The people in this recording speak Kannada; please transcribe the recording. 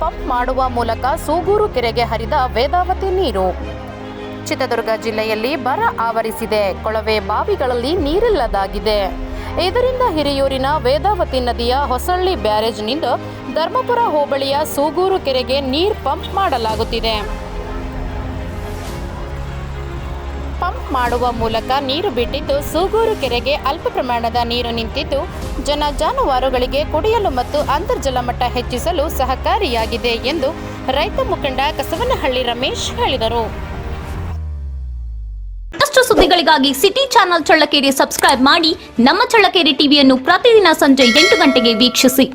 ಪಂಪ್ ಮಾಡುವ ಮೂಲಕ ಸೂಗೂರು ಕೆರೆಗೆ ಹರಿದ ವೇದಾವತಿ ನೀರು. ಚಿತ್ರದುರ್ಗ ಜಿಲ್ಲೆಯಲ್ಲಿ ಬರ ಆವರಿಸಿದೆ. ಕೊಳವೆ ಬಾವಿಗಳಲ್ಲಿ ನೀರಿಲ್ಲದಾಗಿದೆ. ಇದರಿಂದ ಹಿರಿಯೂರಿನ ವೇದಾವತಿ ನದಿಯ ಹೊಸಳ್ಳಿ ಬ್ಯಾರೇಜ್ನಿಂದ ಧರ್ಮಪುರ ಹೋಬಳಿಯ ಸೂಗೂರು ಕೆರೆಗೆ ನೀರು ಪಂಪ್ ಮಾಡಲಾಗುತ್ತಿದೆ. ಪಂಪ್ ಮಾಡುವ ಮೂಲಕ ನೀರು ಬಿಟ್ಟಿದ್ದು ಸೂಗೂರು ಕೆರೆಗೆ ಅಲ್ಪ ಪ್ರಮಾಣದ ನೀರು ನಿಂತಿದ್ದು ಜಾನುವಾರುಗಳಿಗೆ ಕುಡಿಯಲು ಮತ್ತು ಅಂತರ್ಜಲ ಮಟ್ಟ ಹೆಚ್ಚಿಸಲು ಸಹಕಾರಿಯಾಗಿದೆ ಎಂದು ರೈತ ಮುಖಂಡ ಕಸವನಹಳ್ಳಿ ರಮೇಶ್ ಹೇಳಿದರು. ಮತ್ತಷ್ಟು ಸುದ್ದಿಗಳಿಗಾಗಿ ಸಿಟಿ ಚಾನೆಲ್ ಚಳ್ಳಕೆರೆ ಸಬ್ಸ್ಕ್ರೈಬ್ ಮಾಡಿ. ನಮ್ಮ ಚಳ್ಳಕೆರೆ ಟಿವಿಯನ್ನು ಪ್ರತಿದಿನ ಸಂಜೆ 8 ಗಂಟೆಗೆ ವೀಕ್ಷಿಸಿ.